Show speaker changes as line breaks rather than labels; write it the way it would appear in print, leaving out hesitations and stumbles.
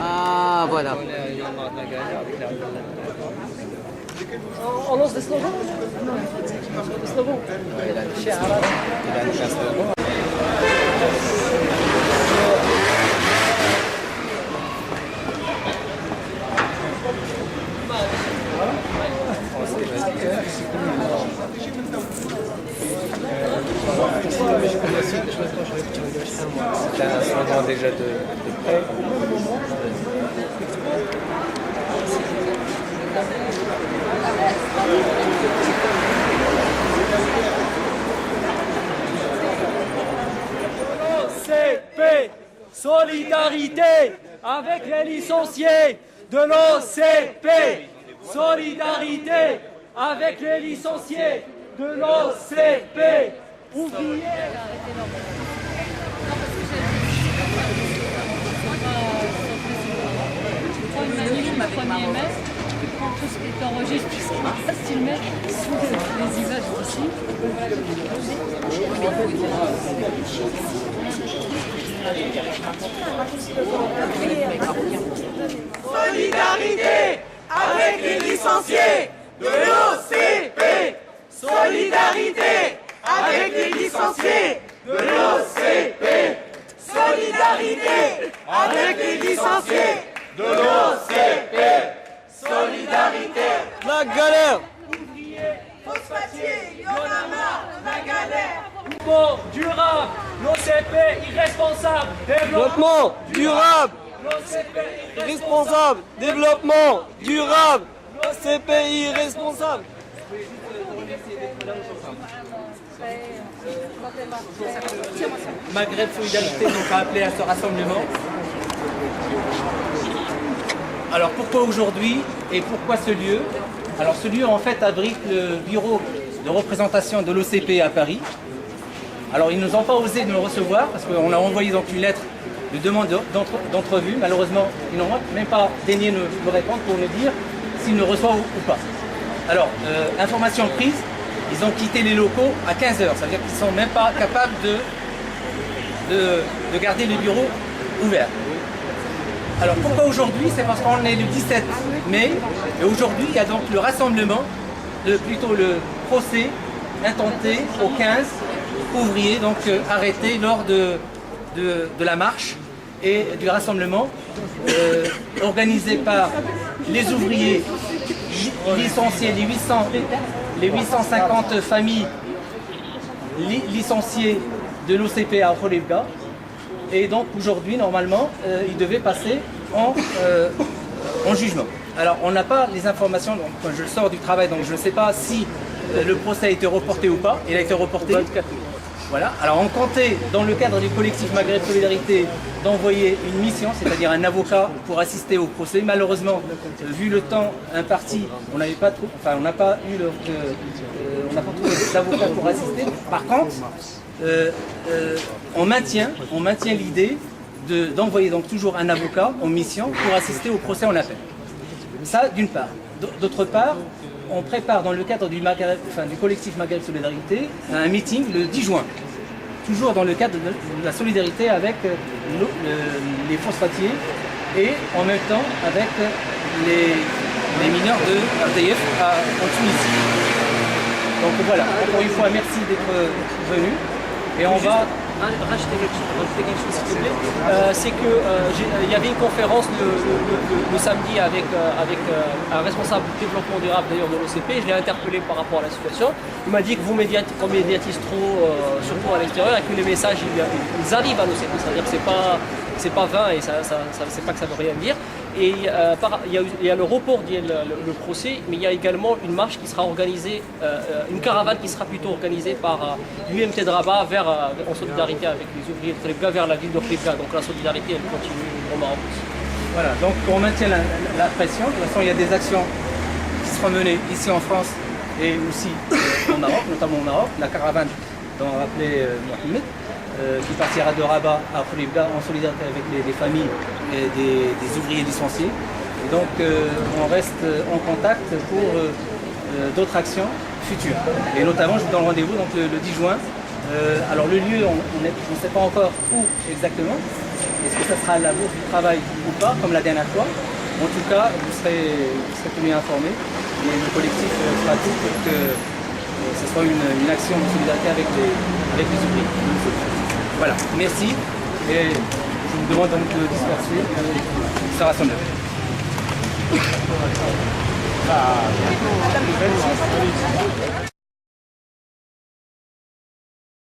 Ah, voilà.
On lance des slogans? Des slogans?
C'est un slogan déjà de près.
l'OCP, solidarité avec les licenciés de l'OCP, solidarité avec les licenciés de l'OCP, ouvriers.
Le 1er mai, tu prends tout ce qui est enregistré, tu le mets sous les images d'ici.
Solidarité avec les licenciés de l'OCP, solidarité avec les licenciés de l'OCP, solidarité avec les licenciés de l'OCP, solidarité.
La galère.
Ouvriers, phosphatiers, y'en a marre, la galère. Développement durable, l'OCP irresponsable.
Développement durable.
L'OCP
Responsable. Développement durable. CPI responsable.
Maghreb Solidarité donc a appelé à ce rassemblement. Alors pourquoi aujourd'hui et pourquoi ce lieu? Alors ce lieu en fait abrite le bureau de représentation de l'OCP à Paris. Alors ils nous ont pas osé nous recevoir parce qu'on a envoyé donc une lettre de demande d'entrevue. Malheureusement ils n'ont même pas daigné nous répondre pour nous dire s'ils nous reçoivent ou pas. Alors information prise, ils ont quitté les locaux à 15h, ça veut dire qu'ils ne sont même pas capables de garder le bureau ouvert. Alors pourquoi aujourd'hui? C'est parce qu'on est le 17 mai et aujourd'hui il y a donc le rassemblement, plutôt le procès intenté aux 15 ouvriers donc arrêtés lors de la marche et du rassemblement organisé par les ouvriers licenciés, les 850 familles licenciées de l'OCP à Kholebga. Et donc aujourd'hui, normalement, il devait passer en jugement. Alors on n'a pas les informations, donc quand je sors du travail, donc je ne sais pas si le procès a été reporté ou pas. Il a été reporté. Voilà. Alors on comptait, dans le cadre du collectif Maghreb Solidarité, d'envoyer une mission, c'est-à-dire un avocat pour assister au procès. Malheureusement, vu le temps imparti, on n'a pas trouvé d'avocat pour assister. Par contre, on maintient l'idée d'envoyer donc toujours un avocat en mission pour assister au procès en appel. Ça, d'une part. D'autre part, on prépare dans le cadre du collectif Maghreb Solidarité un meeting le 10 juin. Toujours dans le cadre de la solidarité avec les phosphatiers et en même temps avec les mineurs de RDF en Tunisie. Donc voilà, encore une fois, merci d'être venus. Et on va
rajouter quelque chose s'il te plaît. C'est que il y avait une conférence le samedi avec un responsable du développement durable d'ailleurs de l'OCP. Je l'ai interpellé par rapport à la situation. Il m'a dit que vous qu'on médiatise trop, surtout à l'extérieur, et que les messages ils arrivent à l'OCP. C'est-à-dire que c'est pas vain et c'est pas que ça veut rien dire. Et il y a le report le procès, mais il y a également une marche qui sera organisée, une caravane qui sera plutôt organisée par l'UMT de Rabat en solidarité avec les ouvriers de Kholebga vers la ville de Kholebga. Donc la solidarité elle continue au Maroc.
Voilà, donc on maintient la pression. De toute façon, il y a des actions qui se seront menées ici en France et aussi au Maroc, notamment au Maroc, la caravane dont a rappelé Mohamed, qui partira de Rabat à Khouribga en solidarité avec les familles et des ouvriers licenciés. Et donc on reste en contact pour d'autres actions futures. Et notamment, je vous donne rendez-vous donc, le 10 juin. Alors le lieu, on ne sait pas encore où exactement. Est-ce que ça sera la bourse du travail ou pas, comme la dernière fois? En tout cas, vous serez tenus informés. Et le collectif fera tout pour que ce soit une action de solidarité avec les ouvriers. Voilà, merci. Et je vous demande donc de disperser. Ça va sonner.